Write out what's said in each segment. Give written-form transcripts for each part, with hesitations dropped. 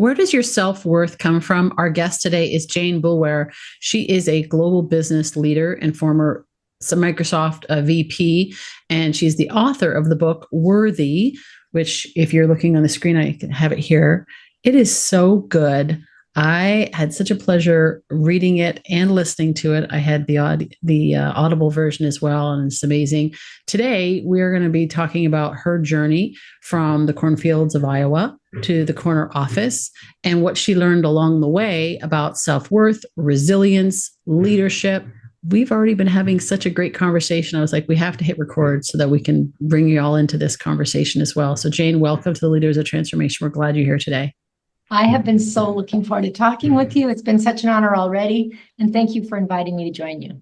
Where does your self-worth come from? Our guest today is Jane Boulware. She is a global business leader and former Microsoft VP, and she's the author of the book Worthy, which, if you're looking on the screen, I can have it here. It is so good. I had such a pleasure reading it and listening to it. I had the Audible version as well, and it's amazing. Today, we are going to be talking about her journey from the cornfields of Iowa to the corner office and what she learned along the way about self-worth, resilience, leadership. We've already been having such a great conversation. I was like, we have to hit record so that we can bring you all into this conversation as well. So Jane, welcome to the Leaders of Transformation. We're glad you're here today. I have been so looking forward to talking with you. It's been such an honor already. And thank you for inviting me to join you.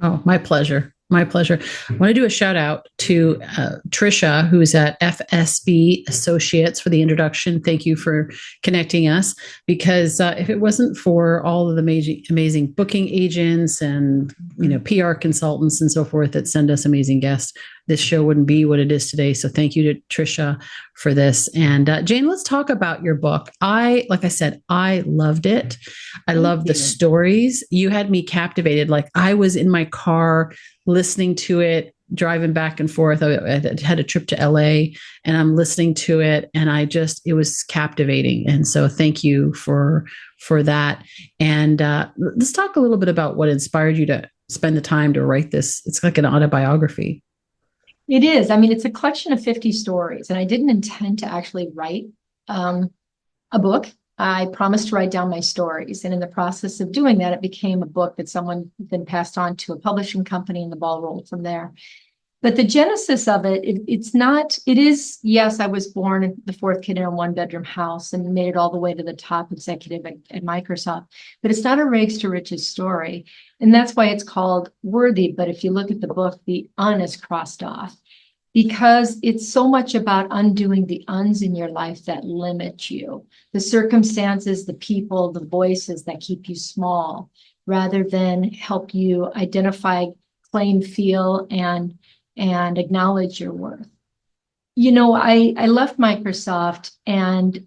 Oh, my pleasure. My pleasure. I want to do a shout out to Trisha, who's at FSB Associates, for the introduction. Thank you for connecting us, because if it wasn't for all of the amazing booking agents and PR consultants and so forth that send us amazing guests, this show wouldn't be what it is today. So thank you to Trisha for this. And Jane, let's talk about your book. Like I said, I loved it. I love the stories. You had me captivated. Like, I was in my car listening to it, driving back and forth. I had a trip to LA and I'm listening to it, and it was captivating. And so thank you for that. And let's talk a little bit about what inspired you to spend the time to write this. It's like an autobiography. It is. I mean, it's a collection of 50 stories, and I didn't intend to actually write a book. I promised to write down my stories. And in the process of doing that, it became a book that someone then passed on to a publishing company, and the ball rolled from there. But the genesis of it is, yes, I was born the fourth kid in a one-bedroom house and made it all the way to the top executive at Microsoft. But it's not a rags to riches story. And that's why it's called Worthy. But if you look at the book, the un is crossed off, because it's so much about undoing the uns in your life that limit you, the circumstances, the people, the voices that keep you small, rather than help you identify, claim, feel, and acknowledge your worth. I left Microsoft and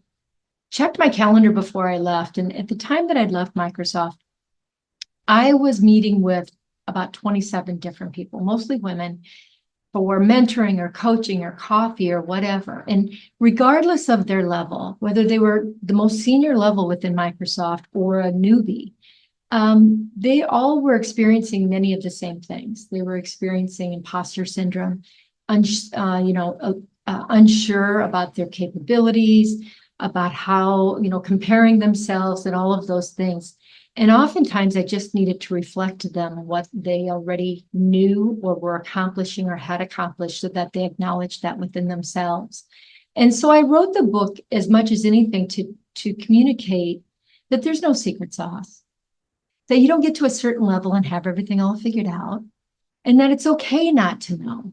checked my calendar before I left. And at the time that I'd left Microsoft, I was meeting with about 27 different people, mostly women, for mentoring or coaching or coffee or whatever. And regardless of their level, whether they were the most senior level within Microsoft or a newbie, they all were experiencing many of the same things. They were experiencing imposter syndrome, unsure about their capabilities, about how, comparing themselves and all of those things. And oftentimes I just needed to reflect to them what they already knew or were accomplishing or had accomplished, so that they acknowledged that within themselves. And so I wrote the book as much as anything to communicate that there's no secret sauce, that you don't get to a certain level and have everything all figured out, and that it's okay not to know.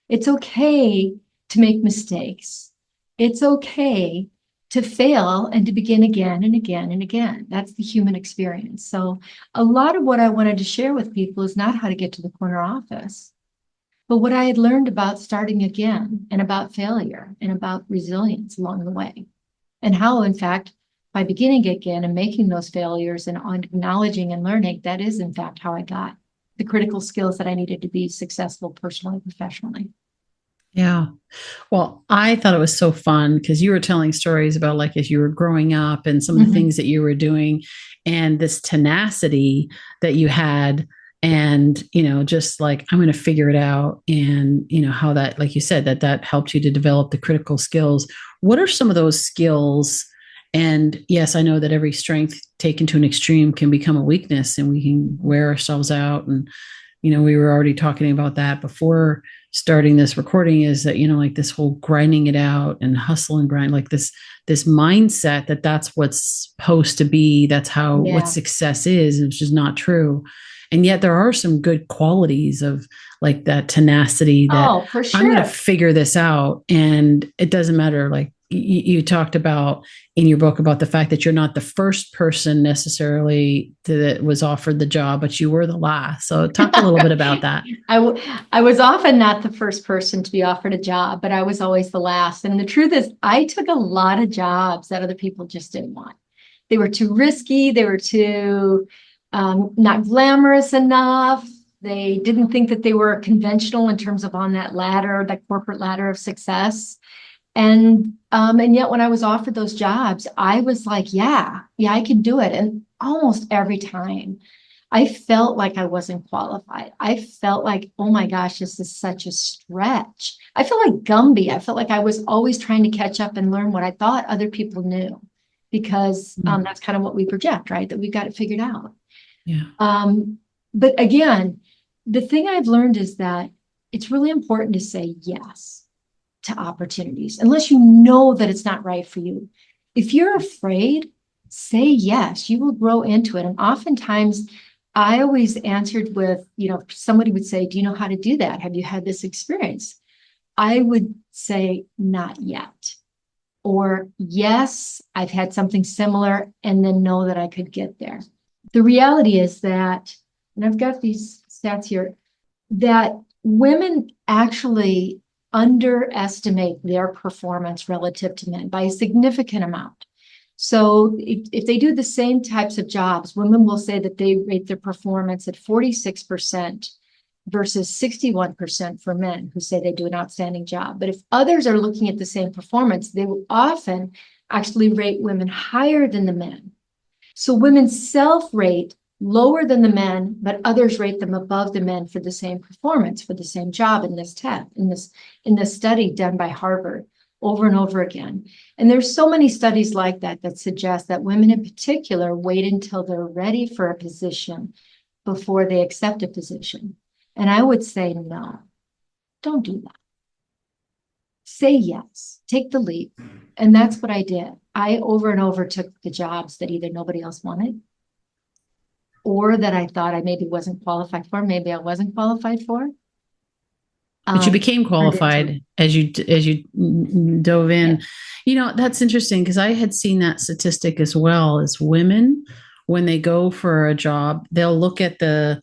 It's okay to make mistakes. It's okay to fail and to begin again and again and again. That's the human experience. So a lot of what I wanted to share with people is not how to get to the corner office, but what I had learned about starting again, and about failure, and about resilience along the way. And how, in fact, by beginning again and making those failures and acknowledging and learning, that is, in fact, how I got the critical skills that I needed to be successful personally and professionally. Yeah. Well, I thought it was so fun because you were telling stories about, like, as you were growing up and some of the things that you were doing, and this tenacity that you had, and, just like, I'm going to figure it out. And, how that, like you said, that helped you to develop the critical skills. What are some of those skills? And yes, I know that every strength taken to an extreme can become a weakness, and we can wear ourselves out. And, we were already talking about that before starting this recording, is that, like, this whole grinding it out and hustle and grind, like this mindset that's what's supposed to be. That's how what success is, which is not true. And yet there are some good qualities of, like, that tenacity that, for sure, I'm going to figure this out. And it doesn't matter, like, you talked about in your book about the fact that you're not the first person necessarily that was offered the job, but you were the last. So talk a little bit about that. I was often not the first person to be offered a job, but I was always the last. And the truth is, I took a lot of jobs that other people just didn't want. They were too risky. They were too not glamorous enough. They didn't think that they were conventional in terms of on that ladder, that corporate ladder of success. And yet when I was offered those jobs, I was like, yeah, I can do it. And almost every time I felt like I wasn't qualified. I felt like, oh my gosh, this is such a stretch. I felt like Gumby. I felt like I was always trying to catch up and learn what I thought other people knew, because that's kind of what we project, right? That we've got it figured out. Yeah. But again, the thing I've learned is that it's really important to say yes to opportunities, unless you know that it's not right for you. If you're afraid, say yes, you will grow into it. And oftentimes I always answered with, somebody would say, do you know how to do that? Have you had this experience? I would say, not yet. Or yes, I've had something similar, and then know that I could get there. The reality is that, and I've got these stats here, that women actually underestimate their performance relative to men by a significant amount. So if they do the same types of jobs, women will say that they rate their performance at 46% versus 61% for men who say they do an outstanding job. But if others are looking at the same performance, they will often actually rate women higher than the men. So women self-rate lower than the men, but others rate them above the men for the same performance, for the same job in this test, in this study done by Harvard over and over again. And there's so many studies like that that suggest that women in particular wait until they're ready for a position before they accept a position. And I would say, no, don't do that. Say yes, take the leap. And that's what I did. I over and over took the jobs that either nobody else wanted, or that I thought I maybe wasn't qualified for, maybe I wasn't qualified for. But you became qualified as you dove in. Yeah. That's interesting, because I had seen that statistic as well. As women, when they go for a job, they'll look at the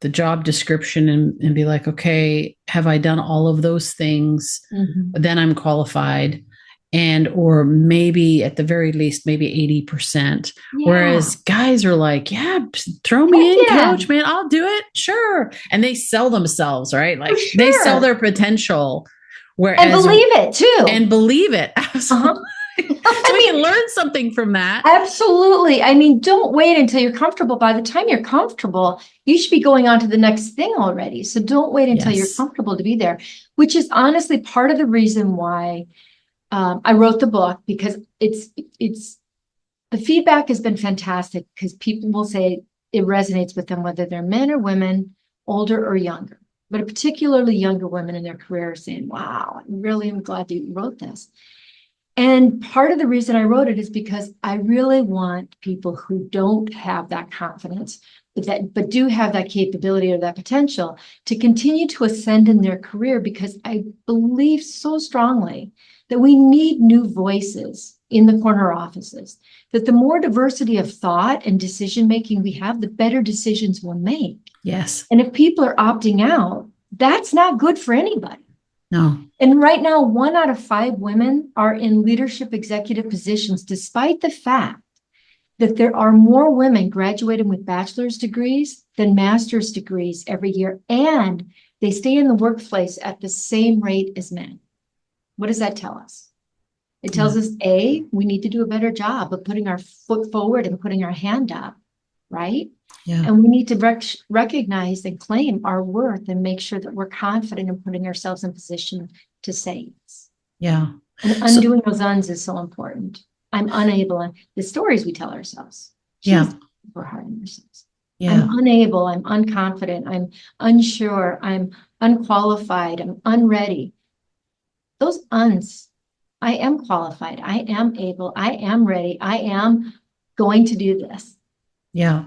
job description and be like, okay, have I done all of those things? Mm-hmm. Then I'm qualified. And or maybe at the very least, maybe 80%. Yeah. Whereas guys are like, yeah, throw me in, coach, man, I'll do it. Sure. And they sell themselves, right? Like they sell their potential. Whereas, and believe it too. And believe it. Absolutely. So we can learn something from that. Absolutely. I mean, don't wait until you're comfortable. By the time you're comfortable, you should be going on to the next thing already. So don't wait until you're comfortable to be there, which is honestly part of the reason why I wrote the book, because it's the feedback has been fantastic, because people will say it resonates with them, whether they're men or women, older or younger, but particularly younger women in their career saying, wow, I really am glad you wrote this. And part of the reason I wrote it is because I really want people who don't have that confidence, but do have that capability or that potential to continue to ascend in their career, because I believe so strongly that we need new voices in the corner offices, that the more diversity of thought and decision-making we have, the better decisions we'll make. Yes. And if people are opting out, that's not good for anybody. No. And right now, 1 out of 5 women are in leadership executive positions, despite the fact that there are more women graduating with bachelor's degrees than master's degrees every year, and they stay in the workplace at the same rate as men. What does that tell us? It tells us, A, we need to do a better job of putting our foot forward and putting our hand up, right? Yeah. And we need to recognize and claim our worth and make sure that we're confident in putting ourselves in position to say yes. Yeah. And undoing those uns is so important. I'm unable, and the stories we tell ourselves. We're hard on ourselves. Yeah. I'm unable, I'm unconfident, I'm unsure, I'm unqualified, I'm unready. Those uns, I am qualified, I am able, I am ready, I am going to do this. Yeah.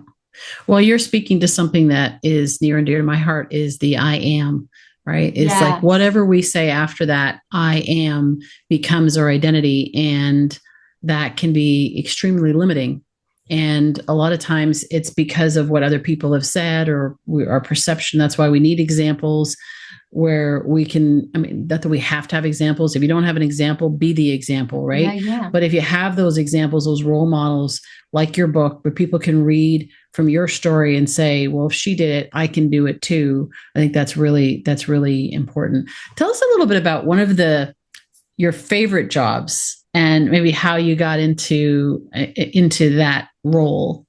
Well, you're speaking to something that is near and dear to my heart, is the I am, right? It's like Yes. whatever we say after that, I am becomes our identity. And that can be extremely limiting. And a lot of times it's because of what other people have said or our perception. That's why we need examples where we can, I mean, not that we have to have examples. If you don't have an example, be the example, Yeah, right? yeah. But if you have those examples, those role models, like your book, where people can read from your story and say, well, if she did it, I can do it too. I think that's really important. Tell us a little bit about one of the your favorite jobs and maybe how you got into that role.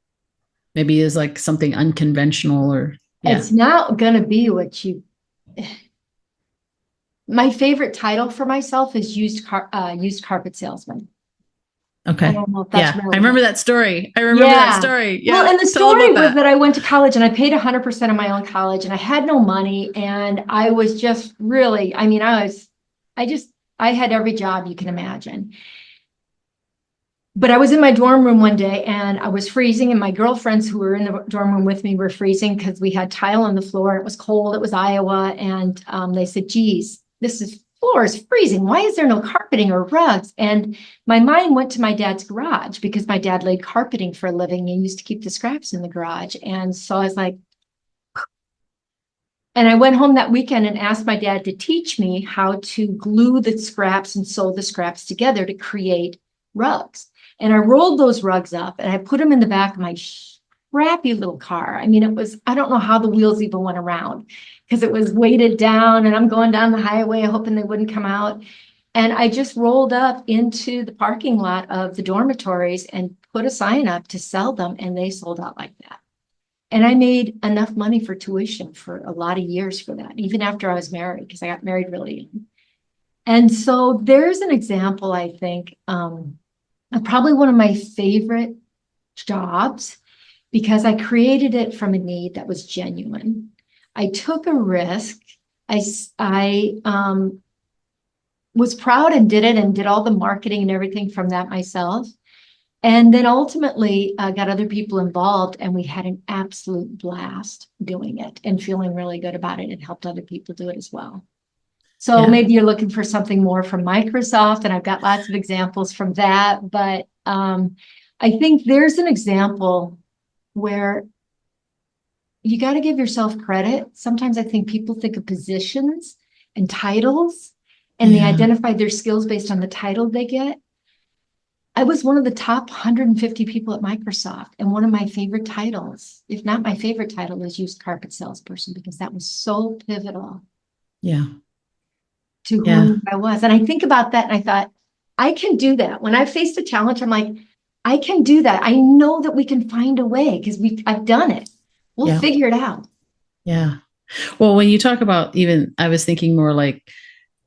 Maybe is like something unconventional or yeah. It's not going to be what you, my favorite title for myself is used carpet salesman. I Okay. don't know if that's Yeah. I remember relevant. that story. I remember that Yeah. story. Well, Yeah. and the Tell story about was that. that I went to college and I paid 100% of my own college and I had no money and I was just really, I mean, I just, I had every job you can imagine. But I was in my dorm room one day and I was freezing and my girlfriends who were in the dorm room with me were freezing because we had tile on the floor. It was cold. It was Iowa. And they said, geez, floor is freezing. Why is there no carpeting or rugs? And my mind went to my dad's garage because my dad laid carpeting for a living and used to keep the scraps in the garage. And so I was like, and I went home that weekend and asked my dad to teach me how to glue the scraps and sew the scraps together to create rugs. And I rolled those rugs up and I put them in the back of my crappy little car. I mean, I don't know how the wheels even went around because it was weighted down and I'm going down the highway hoping they wouldn't come out. And I just rolled up into the parking lot of the dormitories and put a sign up to sell them and they sold out like that. And I made enough money for tuition for a lot of years for that, even after I was married, because I got married really young. And so there's an example, I think, of probably one of my favorite jobs because I created it from a need that was genuine. I took a risk. I was proud and did all the marketing and everything from that myself. And then ultimately got other people involved and we had an absolute blast doing it and feeling really good about it and helped other people do it as well. So Yeah. maybe you're looking for something more from Microsoft and I've got lots of examples from that, but I think there's an example where you got to give yourself credit. Sometimes I think people think of positions and titles and they Yeah. identify their skills based on the title they get. I was one of the top 150 people at Microsoft, and one of my favorite titles, if not my favorite title, is used carpet salesperson because that was so pivotal Yeah. to Yeah. who I was. And I think about that and I thought, I can do that. When I faced a challenge, I'm like, I can do that. I know that we can find a way because I've done it. We'll Yeah. figure it out. Yeah. Well, when you talk about even, I was thinking more like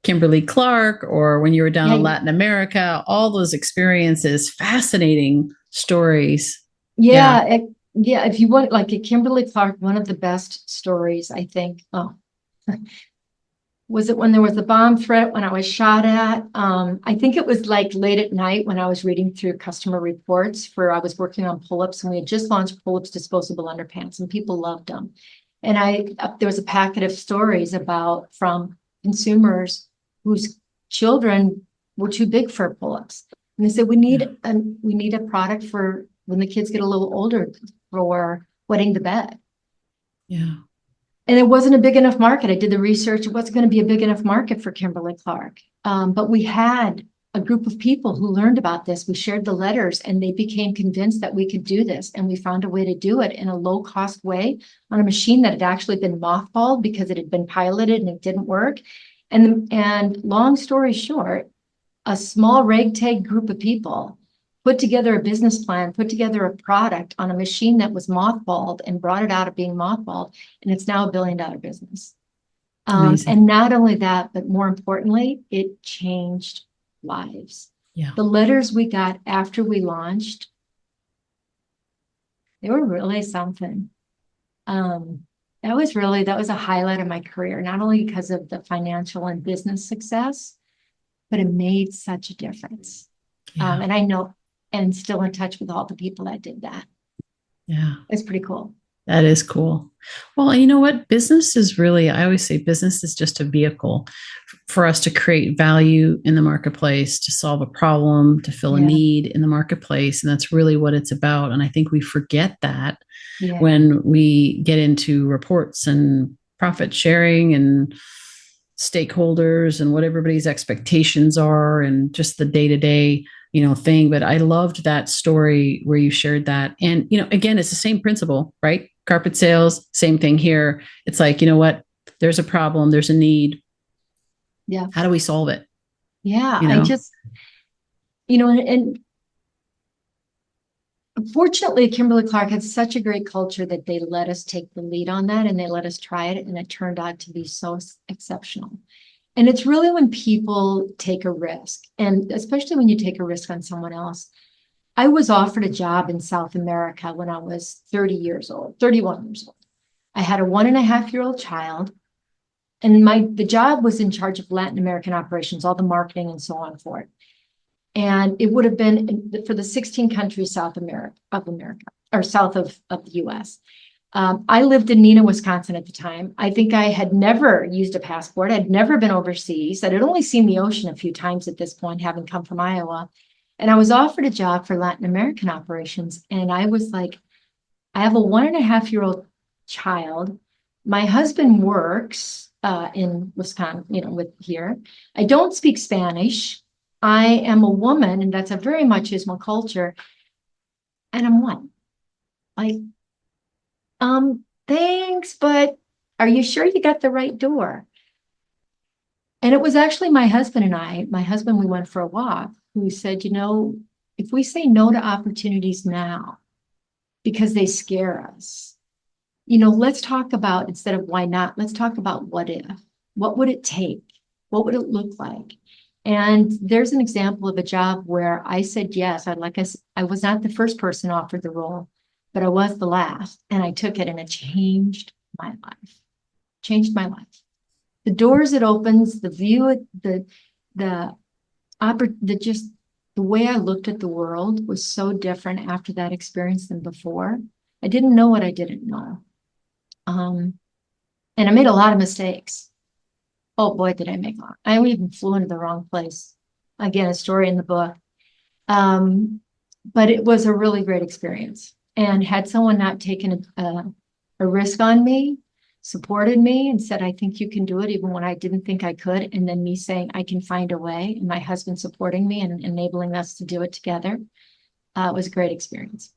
Kimberly Clark or when you were down in Yeah, Latin America, all those experiences, fascinating stories. Yeah. yeah, yeah. If you want, like at Kimberly Clark, one of the best stories, I think. Oh, was it when there was a bomb threat when I was shot at? I think it was like late at night when I was reading through customer reports for I was working on pull-ups and we had just launched pull-ups disposable underpants and people loved them. And there was a packet of stories about from consumers whose children were too big for pull-ups. And they said, we need a product for when the kids get a little older for wetting the bed. Yeah. And it wasn't a big enough market. I did the research. It wasn't going to be a big enough market for Kimberly Clark. But we had a group of people who learned about this. We shared the letters and they became convinced that we could do this. And we found a way to do it in a low cost way on a machine that had actually been mothballed because it had been piloted and it didn't work. And long story short, a small ragtag group of people put together a business plan, put together a product on a machine that was mothballed and brought it out of being mothballed. And it's now $1 billion business. Amazing. And not only that, but more importantly, it changed lives. Yeah. The letters we got after we launched, they were really something. That was a highlight of my career, not only because of the financial and business success, but it made such a difference. Yeah. And I know, and still in touch with all the people that did that. Yeah. It's pretty cool. That is cool. Well, you know what? Business is really, I always say business is just a vehicle for us to create value in the marketplace, to solve a problem, to fill a Yeah, need in the marketplace. And that's really what it's about. And I think we forget that yeah, when we get into reports and profit sharing and stakeholders and what everybody's expectations are and just the day-to-day thing. But I loved that story where you shared that. And again, it's the same principle, right? Carpet sales, same thing here. It's like, what, there's a problem, there's a need, yeah, how do we solve it? yeah. you I know just, and fortunately, Kimberly Clark had such a great culture that they let us take the lead on that and they let us try it. And it turned out to be so exceptional. And it's really when people take a risk, and especially when you take a risk on someone else. I was offered a job in South America when I was 30 years old, 31 years old. I had a 1.5-year-old child, and the job was in charge of Latin American operations, all the marketing and so on for it. And it would have been for the 16 countries America, or south of the US. I lived in Neenah, Wisconsin at the time. I think I had never used a passport. I'd never been overseas. I'd only seen the ocean a few times at this point, having come from Iowa. And I was offered a job for Latin American operations. And I was like, I have a 1.5-year-old child. My husband works in Wisconsin, with here. I don't speak Spanish. I am a woman, and that's a very machismo culture. And I'm what? Like, thanks, but are you sure you got the right door? And it was actually my husband and my husband, we went for a walk, who said, if we say no to opportunities now because they scare us, let's talk about, instead of why not, let's talk about what if. What would it take? What would it look like? And there's an example of a job where I said yes. I was not the first person offered the role, but I was the last, and I took it, and it changed my life. Changed my life. The doors it opens, the view, the just the way I looked at the world was so different after that experience than before. I didn't know what I didn't know. And I made a lot of mistakes. Oh boy, did I make a lot. I even flew into the wrong place. Again, a story in the book. But it was a really great experience. And had someone not taken a risk on me, supported me and said, I think you can do it, even when I didn't think I could. And then me saying, I can find a way, and my husband supporting me and enabling us to do it together, it was a great experience.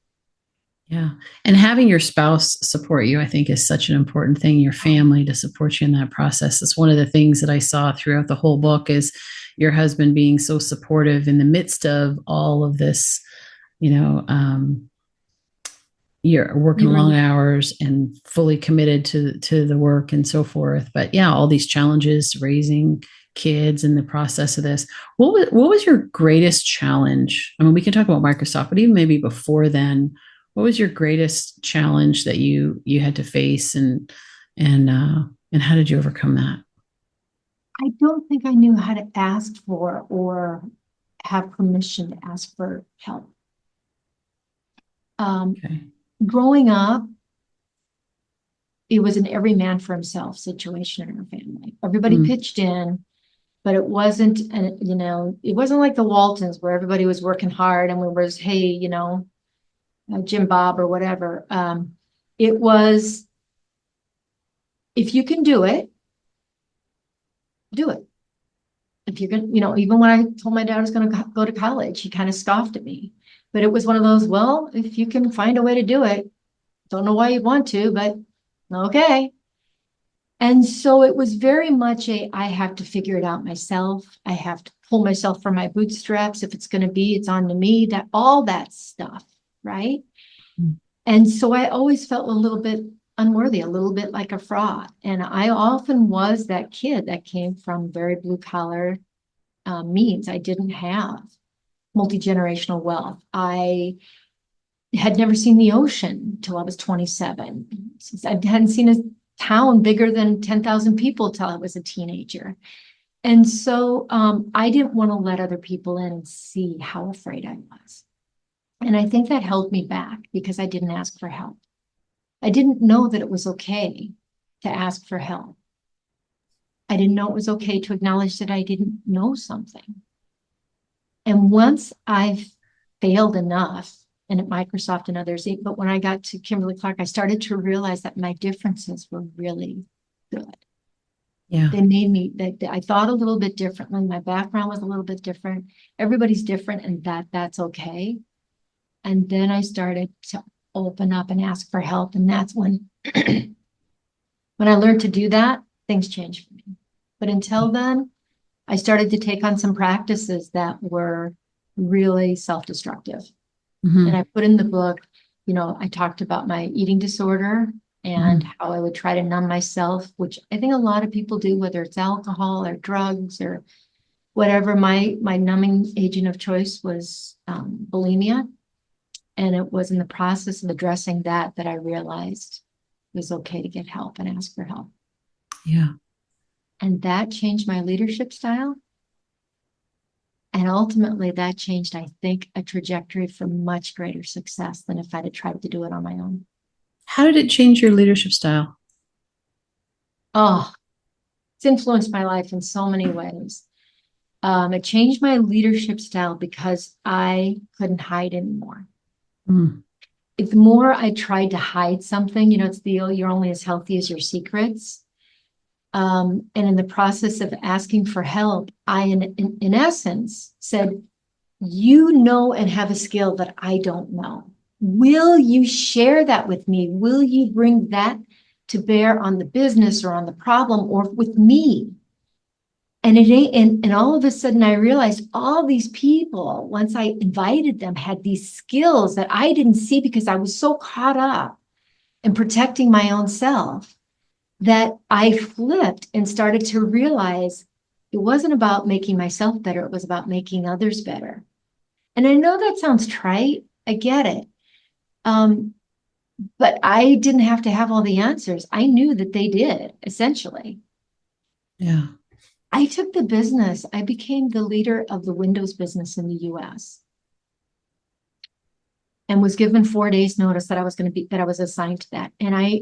Yeah. And having your spouse support you, I think, is such an important thing, your family to support you in that process. It's one of the things that I saw throughout the whole book is your husband being so supportive in the midst of all of this, you know, you're working You long really, hours and fully committed to the work and so forth. But yeah, all these challenges, raising kids in the process of this. What was your greatest challenge? I mean, we can talk about Microsoft, but even maybe before then, what was your greatest challenge that you had to face, and how did you overcome that? I don't think I knew how to ask for or have permission to ask for help. Um, Okay. Growing up, it was an every man for himself situation in our family. Everybody Mm, pitched in, but it wasn't, it wasn't like the Waltons where everybody was working hard and we was, hey, Jim Bob or whatever. It was, if you can do it, do it. If you're gonna, even when I told my dad I was going to go to college, he kind of scoffed at me. But it was one of those, well, if you can find a way to do it, don't know why you'd want to, but okay. And so it was very much I have to figure it out myself. I have to pull myself from my bootstraps. If it's going to be, it's on to me, that all that stuff. Right. mm, And so I always felt a little bit unworthy, a little bit like a fraud. And I often was that kid that came from very blue collar means. I didn't have multi-generational wealth. I had never seen the ocean till I was 27. Since I hadn't seen a town bigger than 10,000 people till I was a teenager. And so I didn't want to let other people in and see how afraid I was. And I think that held me back because I didn't ask for help. I didn't know that it was okay to ask for help. I didn't know it was okay to acknowledge that I didn't know something. And once I failed enough, and at Microsoft and others, but when I got to Kimberly-Clark, I started to realize that my differences were really good. Yeah. They made me, that I thought a little bit differently. My background was a little bit different. Everybody's different, and that's okay. And then I started to open up and ask for help. And that's when, when I learned to do that, things changed for me. But until then, I started to take on some practices that were really self-destructive. And I put in the book, I talked about my eating disorder and how I would try to numb myself, which I think a lot of people do, whether it's alcohol or drugs or whatever. My numbing agent of choice was bulimia. And it was in the process of addressing that I realized it was okay to get help and ask for help. Yeah. And that changed my leadership style. And ultimately that changed, I think, a trajectory for much greater success than if I'd have tried to do it on my own. How did it change your leadership style? Oh, it's influenced my life in so many ways. It changed my leadership style because I couldn't hide anymore. If the more I tried to hide something, it's you're only as healthy as your secrets. And in the process of asking for help, I, in essence, said, and have a skill that I don't know. Will you share that with me? Will you bring that to bear on the business or on the problem or with me? And it ain't, and all of a sudden I realized all these people, once I invited them, had these skills that I didn't see because I was so caught up in protecting my own self that I flipped and started to realize it wasn't about making myself better. It was about making others better. And I know that sounds trite. I get it. But I didn't have to have all the answers. I knew that they did, essentially. Yeah. I took the business. I became the leader of the Windows business in the US and was given 4 days notice that I was assigned to that. And I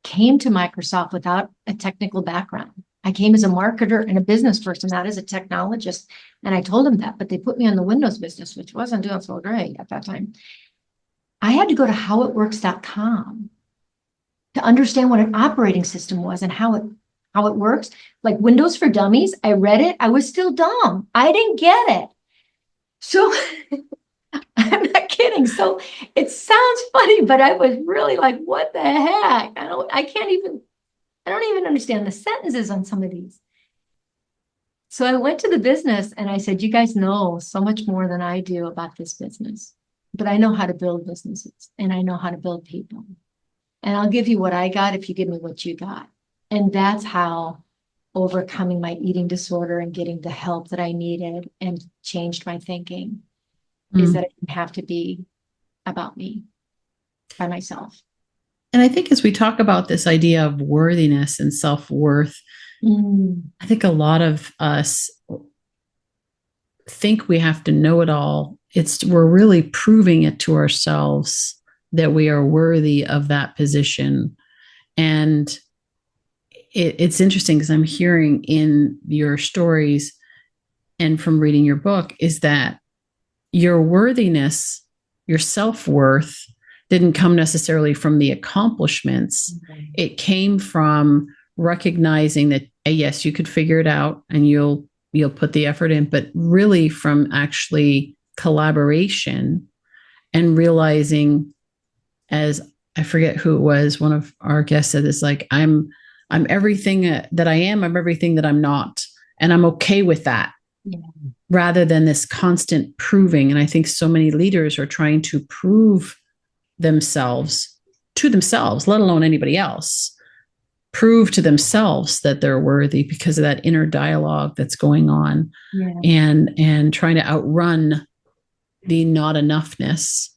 came to Microsoft without a technical background. I came as a marketer and a business person, not as a technologist. And I told them that, but they put me on the Windows business, which wasn't doing so great at that time. I had to go to howitworks.com to understand what an operating system was and how it works. Like Windows for Dummies, I read it. I was still dumb. I didn't get it. So I'm not kidding. So it sounds funny, but I was really like, what the heck? I don't even understand the sentences on some of these. So I went to the business and I said, you guys know so much more than I do about this business, but I know how to build businesses and I know how to build people. And I'll give you what I got if you give me what you got. And that's how overcoming my eating disorder and getting the help that I needed and changed my thinking is that it didn't have to be about me by myself. And I think as we talk about this idea of worthiness and self-worth, I think a lot of us think we have to know it all. We're really proving it to ourselves that we are worthy of that position. And it's interesting because I'm hearing in your stories and from reading your book is that your worthiness, your self-worth didn't come necessarily from the accomplishments. It came from recognizing that, yes, you could figure it out and you'll put the effort in, but really from actually collaboration and realizing, as I forget who it was, one of our guests said this, like, I'm everything that I am, I'm everything that I'm not. And I'm okay with that. Yeah. Rather than this constant proving. And I think so many leaders are trying to prove themselves to themselves, let alone anybody else, prove to themselves that they're worthy because of that inner dialogue that's going on. Yeah. And trying to outrun the not enoughness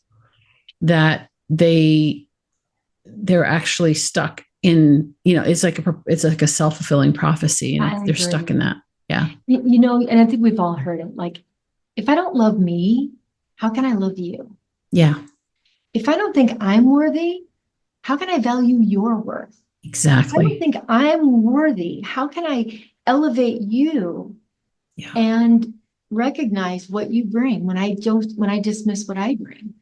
that they're actually stuck in, it's like a self-fulfilling prophecy and they're stuck in that. Yeah. And I think we've all heard it. Like, if I don't love me, how can I love you? Yeah. If I don't think I'm worthy, How can I value your worth? I don't Exactly. think I'm worthy. How can I elevate you Yeah. and recognize what you bring when I dismiss what I bring?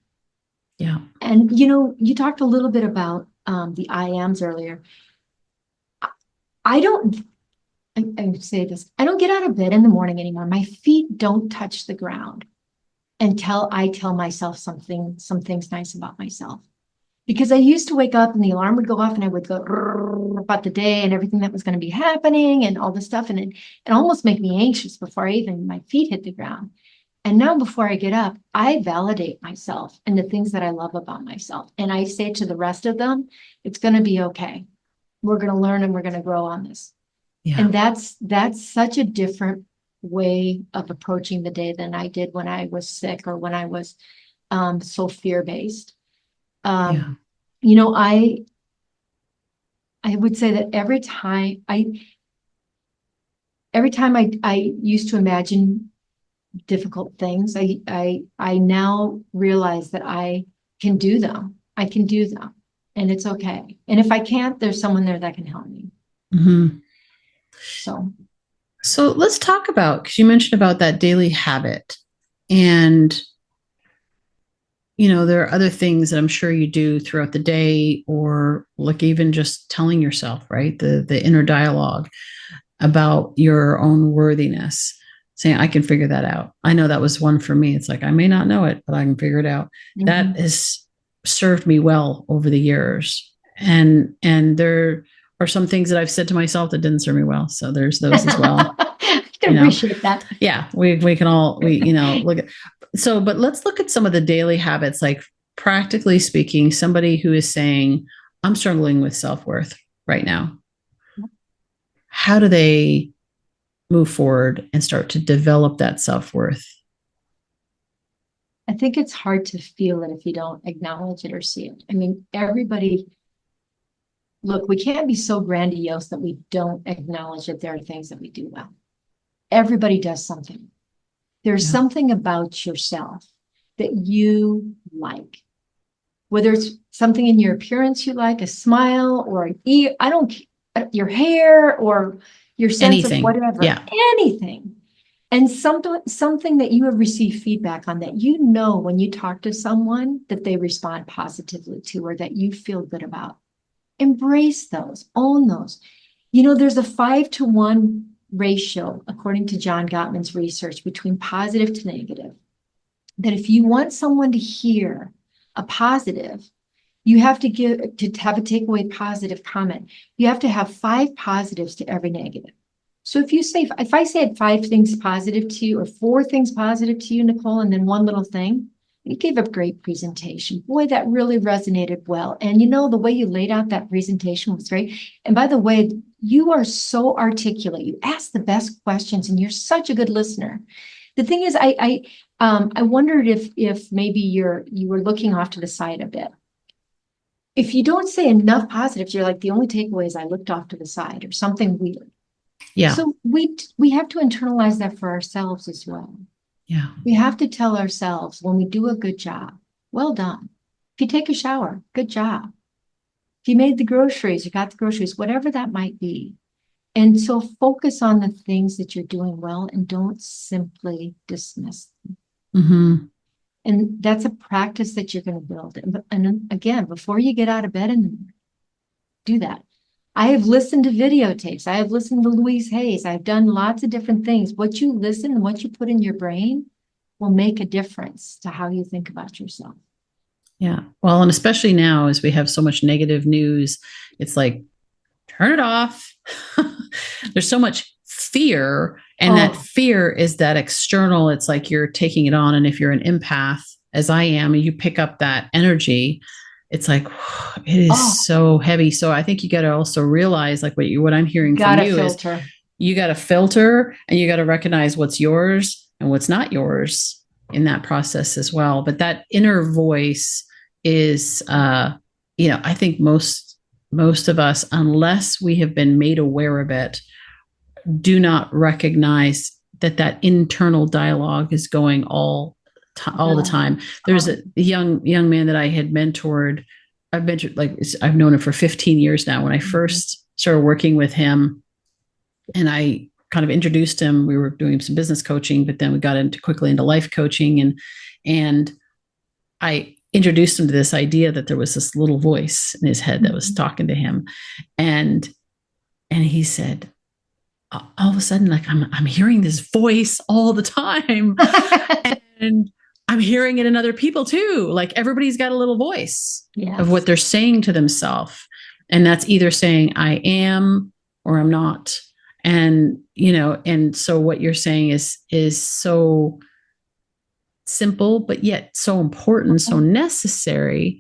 Yeah. And you talked a little bit about the I ams earlier. I don't, I say this, I don't get out of bed in the morning anymore. My feet don't touch the ground until I tell myself some things nice about myself. Because I used to wake up and the alarm would go off and I would go about the day and everything that was going to be happening and all this stuff. And it almost make me anxious before my feet hit the ground. And now before I get up, I validate myself and the things that I love about myself. And I say to the rest of them, it's going to be okay. We're going to learn and we're going to grow on this. Yeah. And that's such a different way of approaching the day than I did when I was sick or when I was so fear-based. Yeah. You know, I would say that every time I used to imagine difficult things, I now realize that I can do them. I can do them, and it's okay. And if I can't, there's someone there that can help me. Mm-hmm. So So let's talk about, because you mentioned about that daily habit. And, there are other things that I'm sure you do throughout the day, or like even just telling yourself, right? The inner dialogue about your own worthiness, saying, I can figure that out. I know that was one for me. It's like, I may not know it, but I can figure it out. That has served me well over the years. And there are some things that I've said to myself that didn't serve me well. So there's those as well. I can appreciate that. Yeah, we can all look at. So, but let's look at some of the daily habits, like practically speaking, somebody who is saying, I'm struggling with self-worth right now. How do they move forward and start to develop that self-worth? I think it's hard to feel it if you don't acknowledge it or see it. I mean, look, we can't be so grandiose that we don't acknowledge that there are things that we do well. Everybody does something. There's something about yourself that you like, whether it's something in your appearance you like, a smile or an ear, your hair or your sense of whatever, anything. And something that you have received feedback on that when you talk to someone that they respond positively to or that you feel good about. Embrace those, own those. There's a 5-to-1 ratio, according to John Gottman's research, between positive to negative. That if you want someone to hear a positive, you have to have a takeaway positive comment. You have to have 5 positives to every negative. So if I said 5 things positive to you or 4 things positive to you, Nicole, and then one little thing, you gave a great presentation. Boy, that really resonated well. And the way you laid out that presentation was great. And by the way, you are so articulate. You ask the best questions and you're such a good listener. The thing is, I wondered if maybe you were looking off to the side a bit. If you don't say enough positives, you're like, the only takeaway is I looked off to the side or something weird. Yeah. So we have to internalize that for ourselves as well. Yeah. We have to tell ourselves when we do a good job, well done. If you take a shower, good job. If you made the groceries, you got the groceries, whatever that might be. And so focus on the things that you're doing well and don't simply dismiss them. Mm-hmm. And that's a practice that you're going to build. And again, before you get out of bed in the morning, do that. I have listened to videotapes. I have listened to Louise Hayes. I've done lots of different things. What you listen and what you put in your brain will make a difference to how you think about yourself. Yeah. Well, and especially now as we have so much negative news, it's like, turn it off. There's so much fear. And that fear is that external. It's like you're taking it on. And if you're an empath, as I am, and you pick up that energy, it's like, it is so heavy. So I think you got to also realize, like what I'm hearing from you is you got to filter and you got to recognize what's yours and what's not yours in that process as well. But that inner voice is, I think most of us, unless we have been made aware of it, do not recognize that internal dialogue is going all the time. There's a young man that I had mentored I've been like, I've known him for 15 years now. When I first started working with him, and I kind of introduced him, we were doing some business coaching, but then we got quickly into life coaching, and I introduced him to this idea that there was this little voice in his head that was talking to him, and he said, all of a sudden, like I'm hearing this voice all the time, and I'm hearing it in other people too. Like everybody's got a little voice of what they're saying to themselves, and that's either saying I am or I'm not. And and so what you're saying is so simple, but yet so important, so necessary,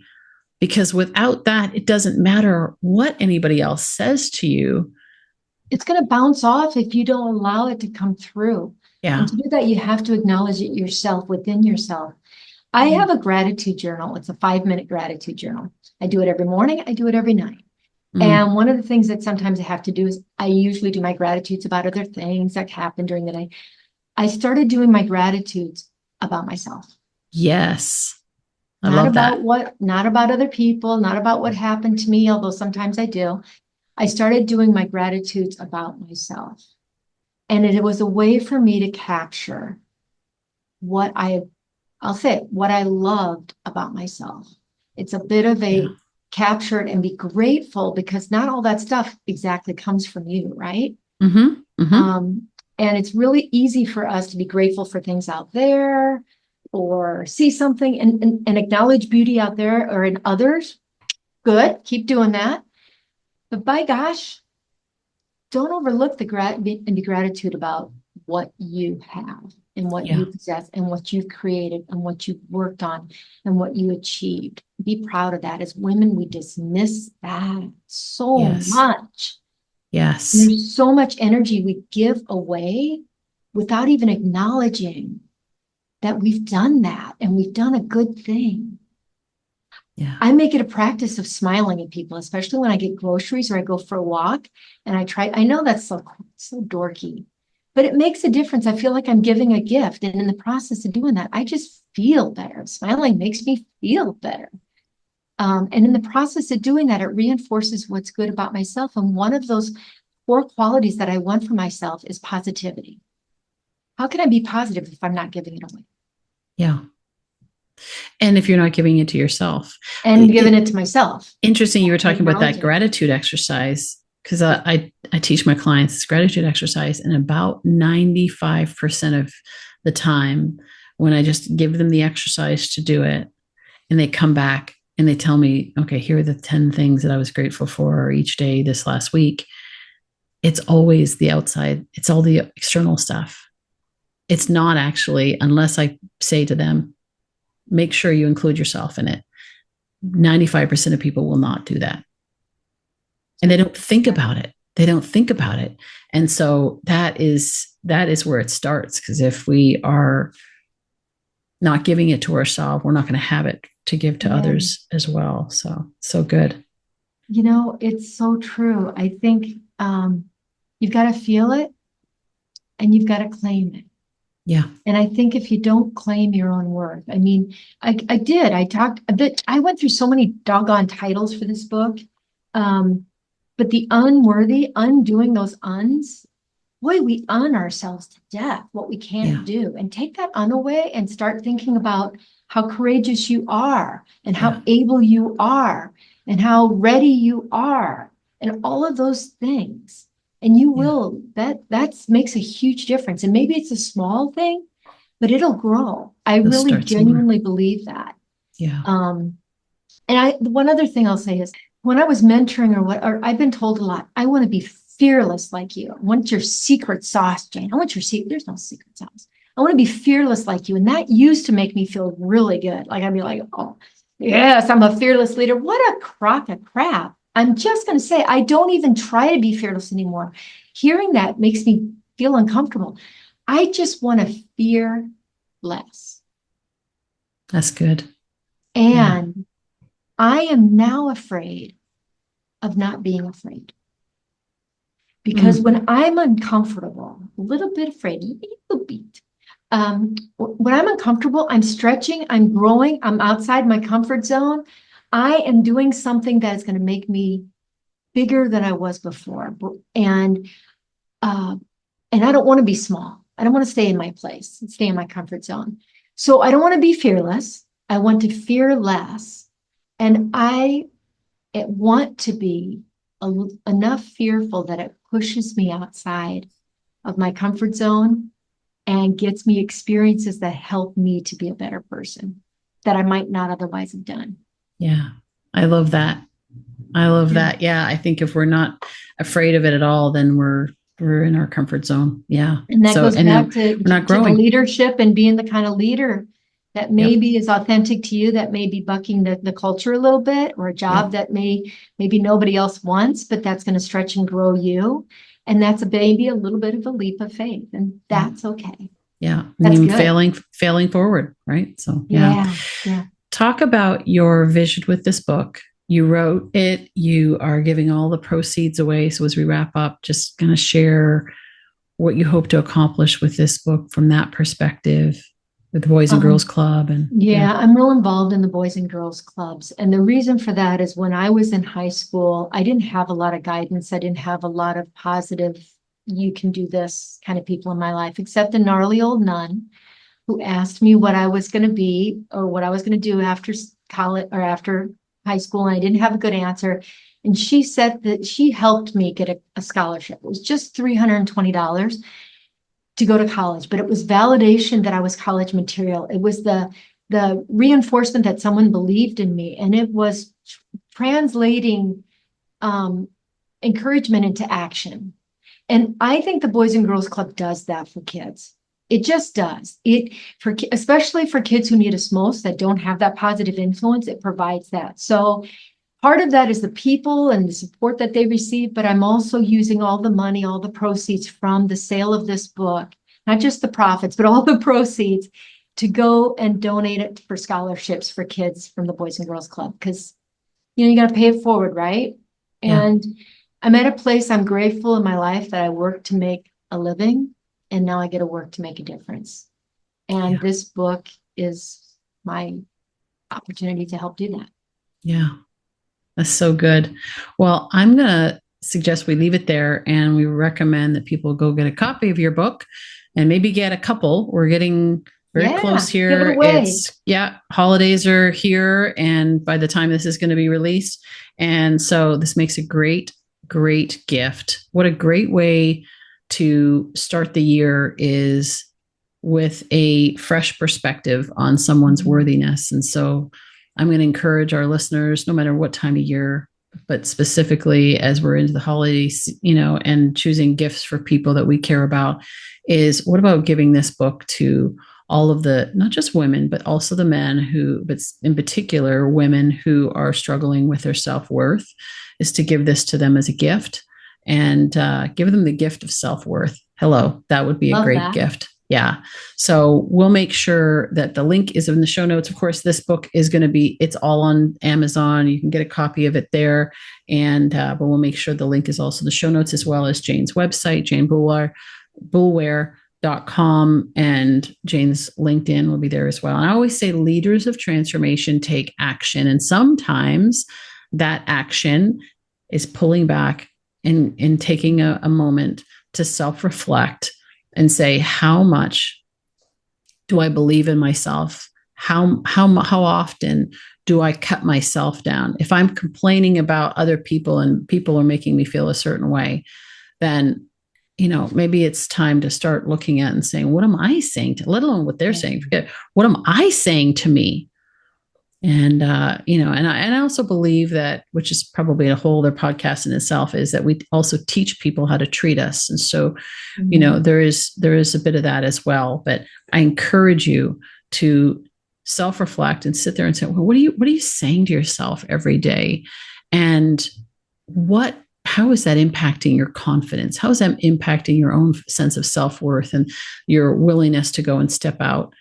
because without that, it doesn't matter what anybody else says to you. It's going to bounce off if you don't allow it to come through. Yeah. And to do that, you have to acknowledge it yourself, within yourself. I have a gratitude journal. It's a 5-minute gratitude journal. I do it every morning. I do it every night. And one of the things that sometimes I have to do is I usually do my gratitudes about other things that happen during the day. I started doing my gratitudes about myself. Yes. Not about other people, not about what happened to me, although sometimes I do. I started doing my gratitudes about myself. And it was a way for me to capture what I'll say, what I loved about myself. It's a bit of a capture it and be grateful, because not all that stuff exactly comes from you, right? And it's really easy for us to be grateful for things out there, or see something and acknowledge beauty out there or in others. Good, keep doing that. But by gosh, don't overlook the gratitude about what you have and what you possess and what you've created and what you've worked on and what you achieved. Be proud of that. As women, we dismiss that so much. Yes. And there's so much energy we give away without even acknowledging that we've done that and we've done a good thing. Yeah. I make it a practice of smiling at people, especially when I get groceries or I go for a walk and I know that's so dorky, but it makes a difference. I feel like I'm giving a gift. And in the process of doing that, I just feel better. Smiling makes me feel better. And in the process of doing that, it reinforces what's good about myself. And one of those 4 qualities that I want for myself is positivity. How can I be positive if I'm not giving it away? Yeah. And if you're not giving it to yourself. And giving it to myself. Interesting. You were talking about that gratitude exercise, because I teach my clients this gratitude exercise, and about 95% of the time when I just give them the exercise to do it, and they come back and they tell me, okay, here are the 10 things that I was grateful for each day this last week. It's always the outside. It's all the external stuff. It's not actually, unless I say to them, make sure you include yourself in it. 95% of people will not do that. And they don't think about it. They don't think about it. And so that is where it starts. Because if we are not giving it to ourselves, we're not going to have it to give to others as well. So good. It's so true. I think you've got to feel it and you've got to claim it. Yeah. And I think if you don't claim your own worth, I mean, I talked a bit, I went through so many doggone titles for this book. But the unworthy, undoing those uns, boy, we un ourselves to death, what we can't do. And take that un away and start thinking about how courageous you are and how able you are and how ready you are and all of those things. And you will, that makes a huge difference. And maybe it's a small thing, but it'll grow. I really genuinely believe that. Yeah. And one other thing I'll say is, when I was mentoring or I've been told a lot, I want to be fearless like you. I want your secret sauce, Jane. I want your secret. There's no secret sauce. I want to be fearless like you. And that used to make me feel really good. Like I'd be like, oh, yes, I'm a fearless leader. What a crock of crap. I'm just going to say, I don't even try to be fearless anymore. Hearing that makes me feel uncomfortable. I just want to fear less. That's good. And I am now afraid of not being afraid. Because when I'm uncomfortable, a little bit afraid, a little bit, when I'm uncomfortable, I'm stretching, I'm growing, I'm outside my comfort zone. I am doing something that is going to make me bigger than I was before. Uh, and I don't want to be small. I don't want to stay in my place and stay in my comfort zone. So I don't want to be fearless. I want to fear less. And I want to be enough fearful that it pushes me outside of my comfort zone and gets me experiences that help me to be a better person that I might not otherwise have done. Yeah. I love that. I love that. Yeah. I think if we're not afraid of it at all, then we're in our comfort zone. Yeah. And that goes back we're not to the growing. leadership and being the kind of leader that maybe is authentic to you, that may be bucking the culture a little bit, or a job that maybe nobody else wants, but that's going to stretch and grow you. And that's maybe a little bit of a leap of faith, and that's okay. Yeah. That's good. Failing forward. Right. So Yeah. Talk about your vision with this book. You wrote it, you are giving all the proceeds away. So as we wrap up, just going to share what you hope to accomplish with this book from that perspective, with the Boys and Girls Club. And I'm real involved in the Boys and Girls Clubs. And the reason for that is when I was in high school, I didn't have a lot of guidance. I didn't have a lot of positive, you can do this kind of people in my life, except a gnarly old nun who asked me what I was going to be or what I was going to do after college or after high school. And I didn't have a good answer. And she said that she helped me get a scholarship. It was just $320 to go to college, but it was validation that I was college material. It was the reinforcement that someone believed in me, and it was translating encouragement into action. And I think the Boys and Girls Club does that for kids. It just does. Especially for kids who need us most, that don't have that positive influence, it provides that. So part of that is the people and the support that they receive, but I'm also using all the money, all the proceeds from the sale of this book, not just the profits, but all the proceeds, to go and donate it for scholarships for kids from the Boys and Girls Club. Because, you got to pay it forward, right? Yeah. And I'm at a place I'm grateful in my life that I work to make a living, and now I get to work to make a difference. And this book is my opportunity to help do that. Yeah. That's so good. Well, I'm going to suggest we leave it there, and we recommend that people go get a copy of your book and maybe get a couple. We're getting very close here. Holidays are here, and by the time this is going to be released. And so this makes a great gift. What a great way to start the year is with a fresh perspective on someone's worthiness. And so I'm going to encourage our listeners, no matter what time of year, but specifically as we're into the holidays, and choosing gifts for people that we care about, is what about giving this book to all of the, not just women, but also the men but in particular, women who are struggling with their self-worth, is to give this to them as a gift and give them the gift of self-worth. Hello, that would be a great gift. Yeah. So we'll make sure that the link is in the show notes. Of course, this book is going to it's all on Amazon. You can get a copy of it there. And, but we'll make sure the link is also in the show notes, as well as Jane's website, Jane Boulware, Boulware.com, and Jane's LinkedIn will be there as well. And I always say leaders of transformation take action. And sometimes that action is pulling back and taking a moment to self-reflect and say, how much do I believe in myself? How often do I cut myself down? If I'm complaining about other people and people are making me feel a certain way, then, maybe it's time to start looking at and saying, what am I saying to, let alone what they're saying, forget, what am I saying to me? And, and I also believe that, which is probably a whole other podcast in itself, is that we also teach people how to treat us. And so, there is a bit of that as well, but I encourage you to self-reflect and sit there and say, well, what are you saying to yourself every day? And how is that impacting your confidence? How is that impacting your own sense of self-worth and your willingness to go and step out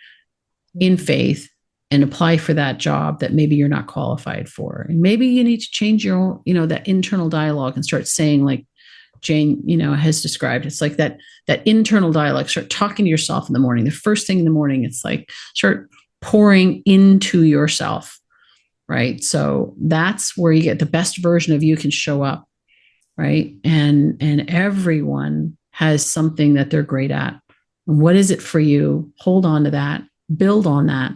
in faith and apply for that job that maybe you're not qualified for? And maybe you need to change your own, that internal dialogue and start saying, like Jane, has described, it's like that internal dialogue. Start talking to yourself in the morning. The first thing in the morning, it's like start pouring into yourself, right? So that's where you get the best version of you can show up, right? And everyone has something that they're great at. What is it for you? Hold on to that, build on that.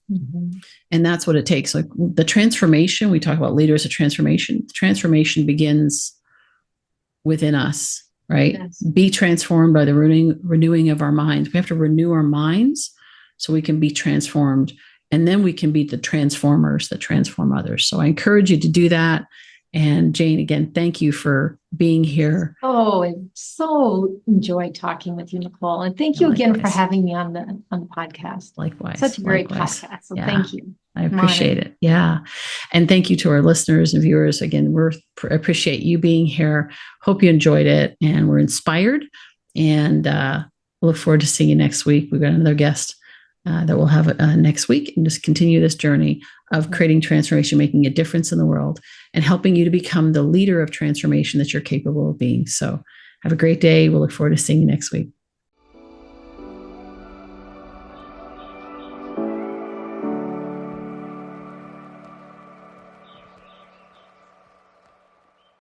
Mm-hmm. And that's what it takes. Like the transformation, we talk about leaders of transformation. Transformation begins within us, right? Yes. Be transformed by the renewing of our minds. We have to renew our minds so we can be transformed. And then we can be the transformers that transform others. So I encourage you to do that. And Jane, again, thank you for being here. Oh, I so enjoyed talking with you, Nicole. And thank you again for having me on the podcast. Likewise. Such a great podcast. So thank you. I appreciate it. Yeah. And thank you to our listeners and viewers. Again, appreciate you being here. Hope you enjoyed it and we're inspired. And look forward to seeing you next week. We've got another guest that we'll have next week, and just continue this journey of creating transformation, making a difference in the world, and helping you to become the leader of transformation that you're capable of being. So have a great day. We'll look forward to seeing you next week.